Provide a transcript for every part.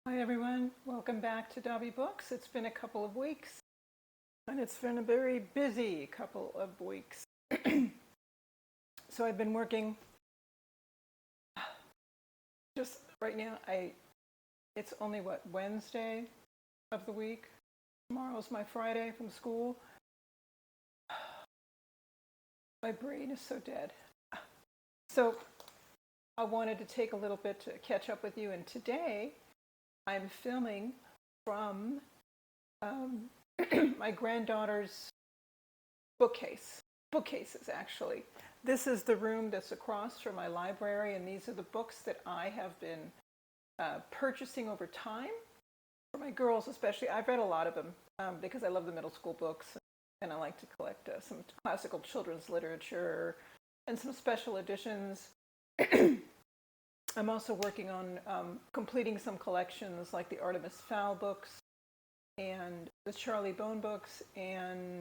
Hi everyone, welcome back to Dobby Books. It's been a couple of weeks and it's been a very busy couple of weeks. So I've been working just right now. It's only Wednesday of the week. Tomorrow's my Friday from school. My brain is so dead. So I wanted to take a little bit to catch up with you, and today I'm filming from my granddaughter's bookcases actually. This is the room that's across from my library, and these are the books that I have been purchasing over time for my girls especially. I've read a lot of them because I love the middle school books, and I like to collect some classical children's literature and some special editions. I'm also working on completing some collections like the Artemis Fowl books and the Charlie Bone books and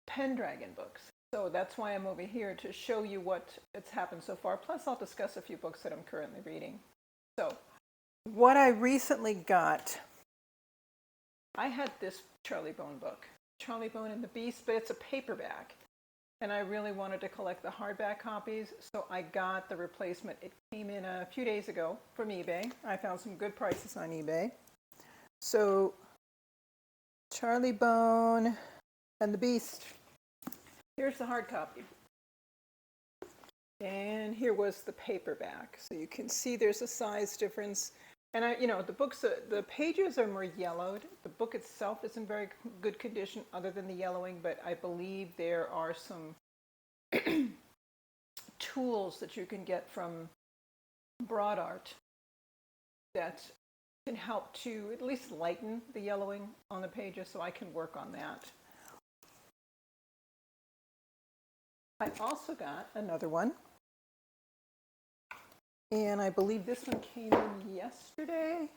Pendragon books. So that's why I'm over here, to show you what has happened so far. Plus I'll discuss a few books that I'm currently reading. So what I recently got, I had this Charlie Bone book, Charlie Bone and the Beast, but it's a paperback. And I really wanted to collect the hardback copies, so I got the replacement. It came in a few days ago from eBay. I found some good prices on eBay. So, Charlie Bone and the Beast. Here's the hard copy. And here was the paperback. So you can see there's a size difference. And the pages are more yellowed. The book itself is in very good condition other than the yellowing, but I believe there are some tools that you can get from Broad Art that can help to at least lighten the yellowing on the pages, so I can work on that. I also got another one, and I believe this one came in yesterday.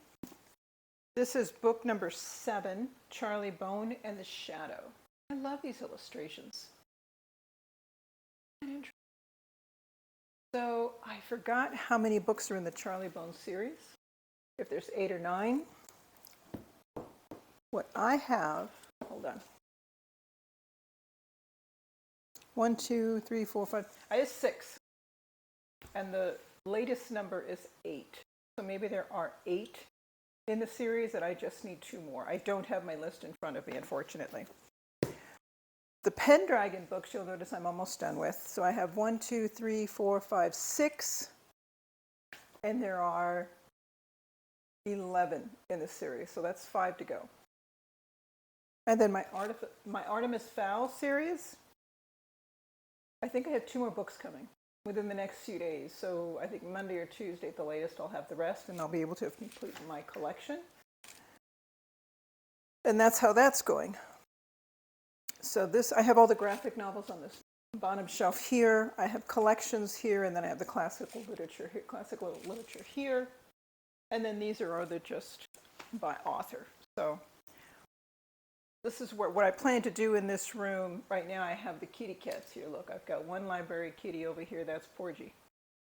This is book number 7, Charlie Bone and the Shadow. I love these illustrations. So I forgot how many books are in the Charlie Bone series, if there's 8 or 9. What I have, hold on. 1, 2, 3, 4, 5. I have 6. And the latest number is 8. So maybe there are 8 in the series, and I just need 2 more. I don't have my list in front of me, unfortunately. The Pendragon books, you'll notice I'm almost done with. So I have 1, 2, 3, 4, 5, 6. And there are 11 in the series. So that's 5 to go. And then my Artemis Fowl series, I think I have 2 more books coming within the next few days. So I think Monday or Tuesday at the latest I'll have the rest, and I'll be able to complete my collection. And that's how that's going. So this, I have all the graphic novels on this bottom shelf here. I have collections here, and then I have the classical literature here. And then these are other just by author. So this is what I plan to do in this room. Right now I have the kitty cats here. Look, I've got one library kitty over here. That's Porgy.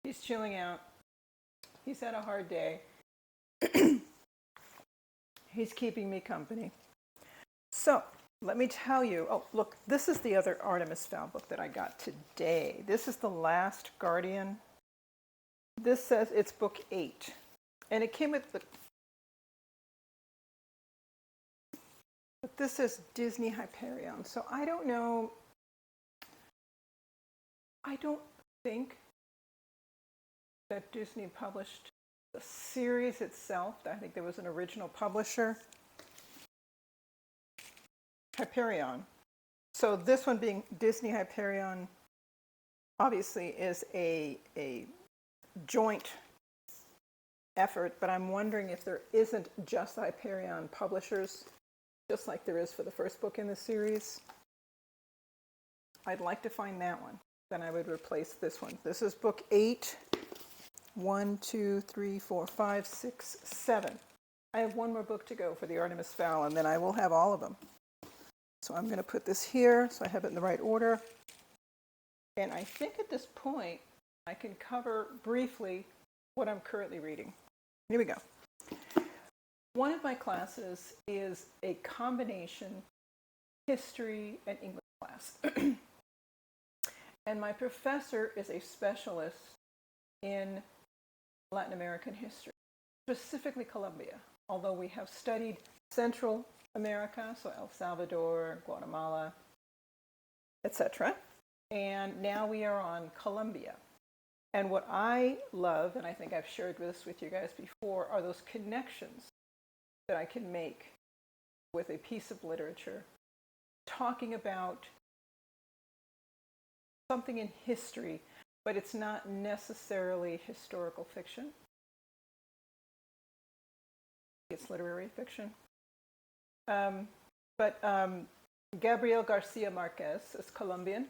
He's chilling out. He's had a hard day. He's keeping me company. So let me tell you. Oh, look, this is the other Artemis Fowl book that I got today. This is The Last Guardian. This says it's book 8. And it came with the... But this is Disney Hyperion. So I don't know. I don't think that Disney published the series itself. I think there was an original publisher. Hyperion. So this one being Disney Hyperion obviously is a joint effort, but I'm wondering if there isn't just Hyperion publishers, just like there is for the first book in the series. I'd like to find that one. Then I would replace this one. This is book 8. 1, 2, 3, 4, 5, 6, 7. I have one more book to go for the Artemis Fowl, and then I will have all of them. So I'm going to put this here so I have it in the right order. And I think at this point I can cover briefly what I'm currently reading. Here we go. One of my classes is a combination history and English class. And my professor is a specialist in Latin American history, specifically Colombia, although we have studied Central America, so El Salvador, Guatemala, etc. And now we are on Colombia. And what I love, and I think I've shared this with you guys before, are those connections that I can make with a piece of literature talking about something in history, but it's not necessarily historical fiction. It's literary fiction. But Gabriel Garcia Marquez is Colombian,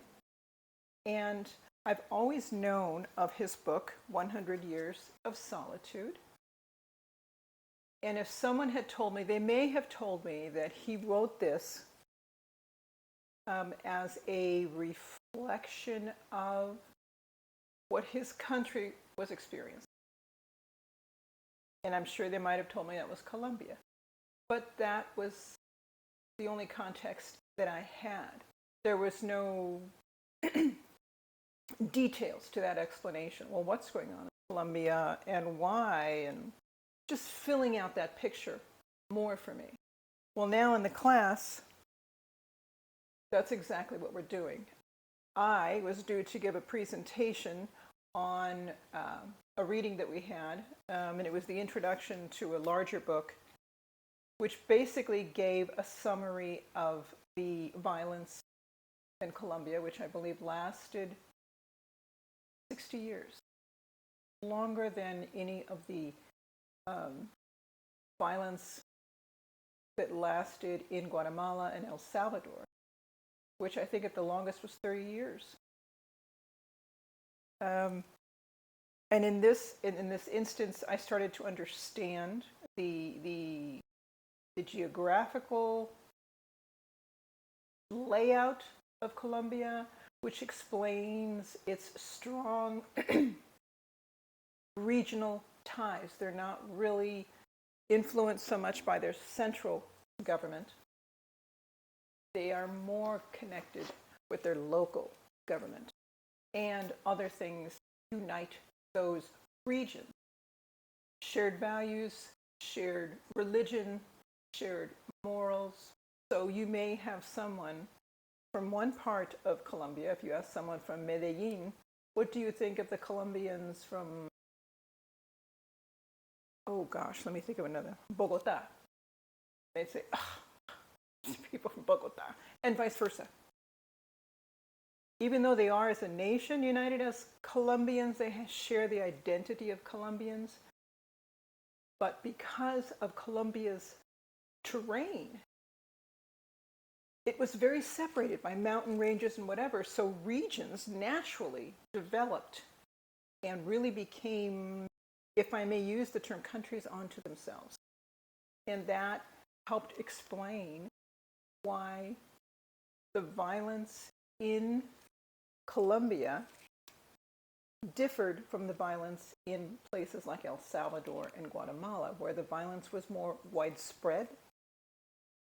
and I've always known of his book, 100 Years of Solitude. And if someone had told me, they may have told me that he wrote this as a reflection of what his country was experiencing. And I'm sure they might have told me that was Colombia. But that was the only context that I had. There was no details to that explanation. Well, what's going on in Colombia and why, and just filling out that picture more for me. Well, now in the class, that's exactly what we're doing. I was due to give a presentation on a reading that we had, and it was the introduction to a larger book, which basically gave a summary of the violence in Colombia, which I believe lasted 60 years, longer than any of the violence that lasted in Guatemala and El Salvador, which I think at the longest was 30 years. And in this instance, I started to understand the geographical layout of Colombia, which explains its strong regional ties. They're not really influenced so much by their central government. They are more connected with their local government. And other things unite those regions. Shared values, shared religion, shared morals. So you may have someone from one part of Colombia, if you ask someone from Medellin, what do you think of the Colombians from, oh gosh, let me think of another, Bogota? They'd say, people from Bogota, and vice versa. Even though they are as a nation united as Colombians, they share the identity of Colombians. But because of Colombia's terrain, it was very separated by mountain ranges and whatever. So regions naturally developed and really became, if I may use the term, countries unto themselves. And that helped explain why the violence in Colombia differed from the violence in places like El Salvador and Guatemala, where the violence was more widespread.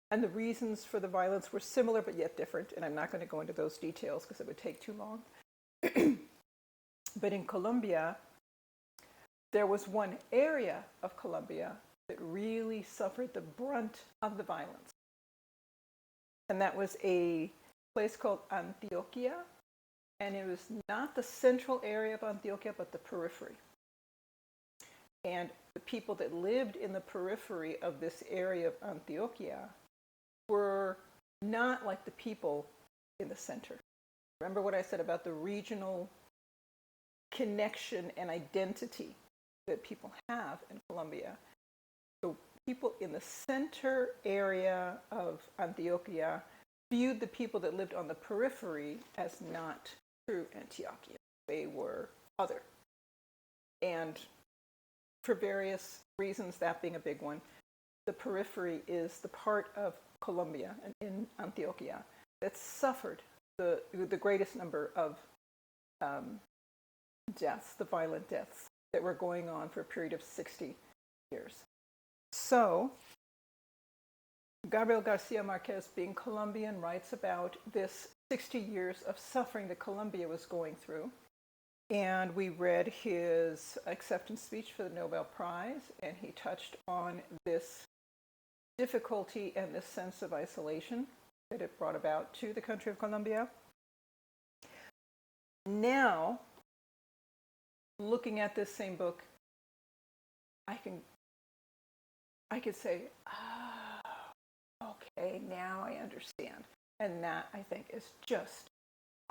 And the reasons for the violence were similar but yet different. And I'm not going to go into those details because it would take too long. But in Colombia, there was one area of Colombia that really suffered the brunt of the violence. And that was a place called Antioquia. And it was not the central area of Antioquia, but the periphery. And the people that lived in the periphery of this area of Antioquia were not like the people in the center. Remember what I said about the regional connection and identity that people have in Colombia? The people in the center area of Antioquia viewed the people that lived on the periphery as not true Antiochians. They were other. And for various reasons, that being a big one, the periphery is the part of Colombia and in Antioquia that suffered the greatest number of deaths, the violent deaths that were going on for a period of 60 years. So Gabriel Garcia Marquez, being Colombian, writes about this 60 years of suffering that Colombia was going through. And we read his acceptance speech for the Nobel Prize, and he touched on this difficulty and this sense of isolation that it brought about to the country of Colombia. Now, looking at this same book, I could say, okay, now I understand. And that, I think, is just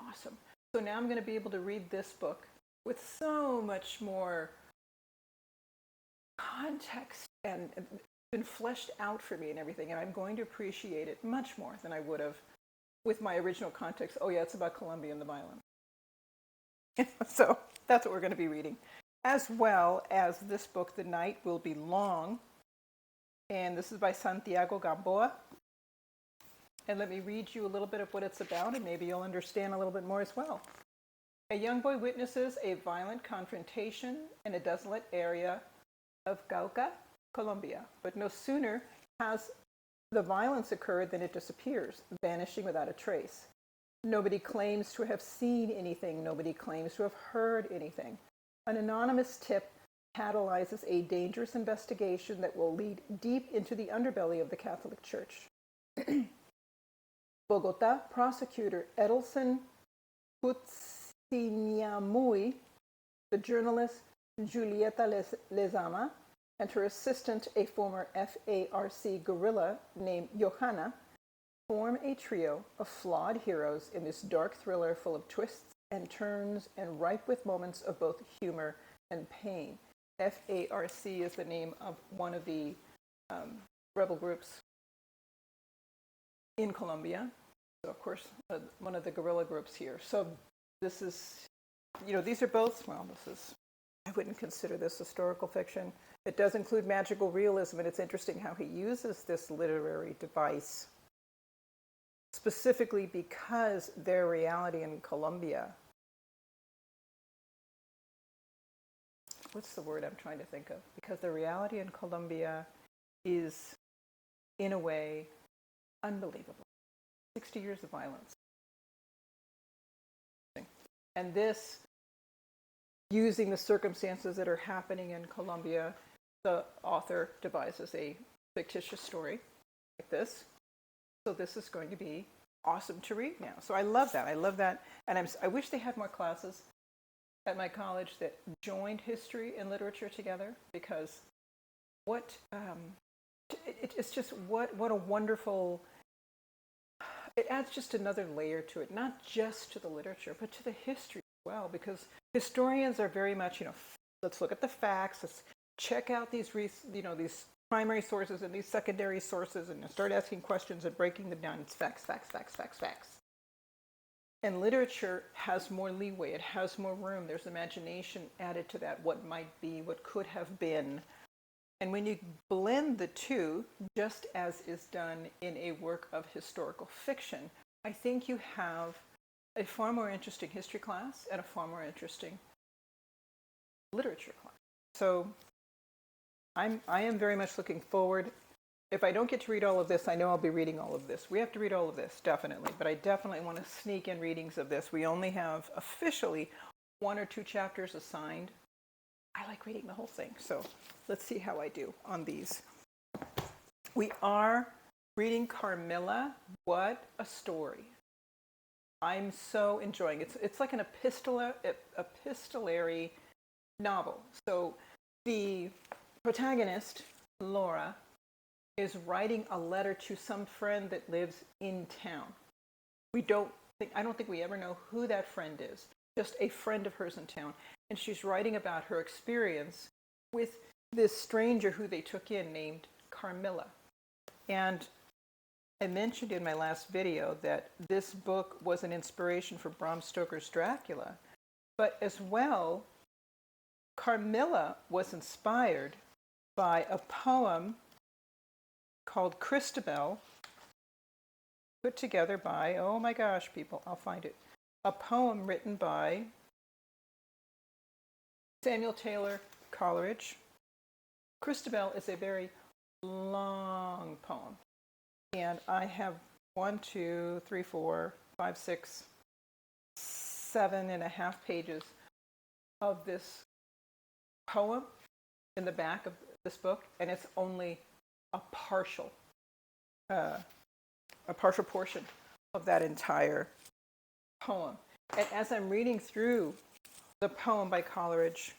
awesome. So now I'm going to be able to read this book with so much more context and been fleshed out for me and everything, and I'm going to appreciate it much more than I would have with my original context. Oh yeah, it's about Colombia and the violence. So that's what we're going to be reading, as well as this book, The Night Will Be Long, and this is by Santiago Gamboa. And let me read you a little bit of what it's about, and maybe you'll understand a little bit more as well. A young boy witnesses a violent confrontation in a desolate area of Cauca, Colombia, but no sooner has the violence occurred than it disappears, vanishing without a trace. Nobody claims to have seen anything. Nobody claims to have heard anything. An anonymous tip catalyzes a dangerous investigation that will lead deep into the underbelly of the Catholic Church. Bogota prosecutor Edelson Putziniamui, the journalist Julieta Lezama, and her assistant, a former FARC guerrilla named Johanna, form a trio of flawed heroes in this dark thriller full of twists and turns and ripe with moments of both humor and pain. FARC is the name of one of the rebel groups in Colombia. So, of course, one of the guerrilla groups here. So this is, these are both, I wouldn't consider this historical fiction. It does include magical realism, and it's interesting how he uses this literary device specifically because their reality in Colombia, what's the word I'm trying to think of? Because the reality in Colombia is, in a way, unbelievable. 60 years of violence. And this, using the circumstances that are happening in Colombia, the author devises a fictitious story like this. So this is going to be awesome to read now. So I love that. And I wish they had more classes at my college that joined history and literature together, because it's just what a wonderful, it adds just another layer to it, not just to the literature, but to the history as well, because historians are very much, let's look at the facts, let's check out these primary sources and these secondary sources and start asking questions and breaking them down. It's facts, facts, facts, facts, facts. And literature has more leeway, it has more room, there's imagination added to that, what might be, what could have been. And when you blend the two, just as is done in a work of historical fiction, I think you have a far more interesting history class and a far more interesting literature class. So I am very much looking forward. If I don't get to read all of this, I know I'll be reading all of this. We have to read all of this, definitely. But I definitely want to sneak in readings of this. We only have officially 1 or 2 chapters assigned. I like reading the whole thing. So let's see how I do on these. We are reading Carmilla. What a story. I'm so enjoying it. It's like an epistolary novel. So the protagonist, Laura, is writing a letter to some friend that lives in town. I don't think we ever know who that friend is, just a friend of hers in town. And she's writing about her experience with this stranger who they took in named Carmilla. And I mentioned in my last video that this book was an inspiration for Bram Stoker's Dracula, but as well, Carmilla was inspired by a poem called Christabel, put together by, oh my gosh, people, I'll find it. A poem written by Samuel Taylor Coleridge. Christabel is a very long poem. And I have 1, 2, 3, 4, 5, 6, 7.5 pages of this poem in the back of this book, and it's only a partial portion of that entire poem. And as I'm reading through the poem by Coleridge,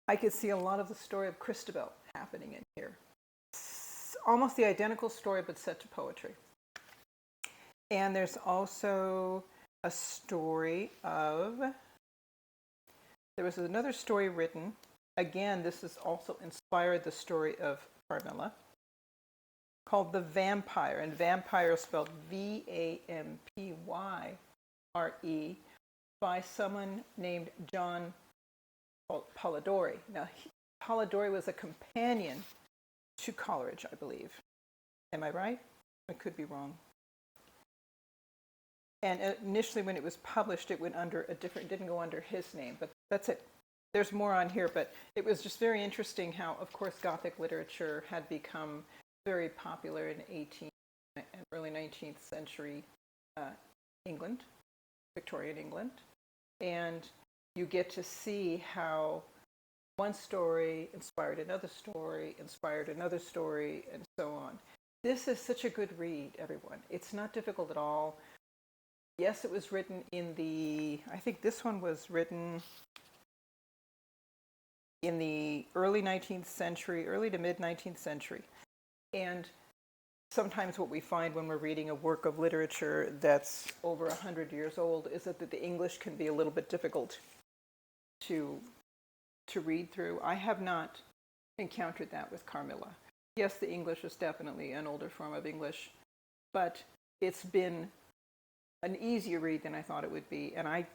I could see a lot of the story of Christabel happening in here. It's almost the identical story, but set to poetry. And there's also a story of, there was another story written. Again, this has also inspired the story of Carmilla, called The Vampire. And vampire is spelled Vampyre, by someone named John Polidori. Now, Polidori was a companion to Coleridge, I believe. Am I right? I could be wrong. And initially, when it was published, it went under a different, didn't go under his name, but that's it. There's more on here, but it was just very interesting how, of course, Gothic literature had become very popular in 18th and early 19th century England, Victorian England. And you get to see how one story inspired another story, and so on. This is such a good read, everyone. It's not difficult at all. Yes, it was written in the, I think this one was written in the early 19th century, early to mid 19th century. And sometimes what we find when we're reading a work of literature that's over 100 years old is that the English can be a little bit difficult to read through. I have not encountered that with Carmilla. Yes, the English is definitely an older form of English, but it's been an easier read than I thought it would be, and I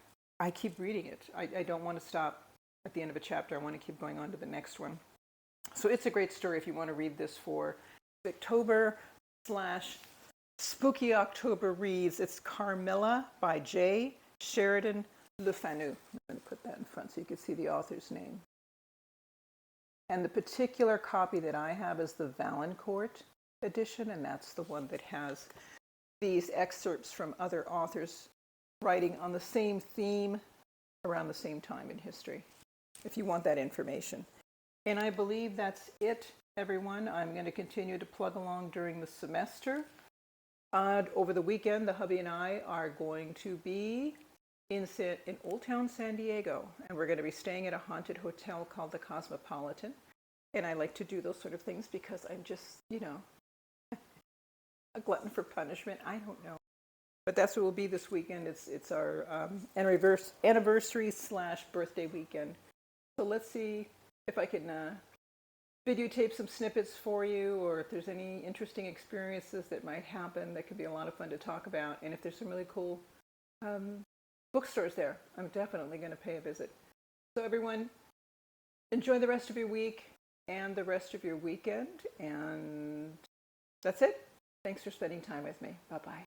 keep reading it. I don't want to stop at the end of a chapter. I want to keep going on to the next one. So it's a great story if you want to read this for October/Spooky October reads. It's Carmilla by J. Sheridan Le Fanu. I'm going to put that in front so you can see the author's name. And the particular copy that I have is the Valancourt edition, and that's the one that has these excerpts from other authors writing on the same theme around the same time in history, if you want that information. And I believe that's it, everyone. I'm going to continue to plug along during the semester. Over the weekend, the hubby and I are going to be in Old Town San Diego, and we're going to be staying at a haunted hotel called the Cosmopolitan. And I like to do those sort of things because I'm just, a glutton for punishment. I don't know. But that's what will be this weekend. It's our anniversary/birthday weekend. So let's see if I can videotape some snippets for you, or if there's any interesting experiences that might happen that could be a lot of fun to talk about. And if there's some really cool bookstores there, I'm definitely going to pay a visit. So everyone, enjoy the rest of your week and the rest of your weekend. And that's it. Thanks for spending time with me. Bye-bye.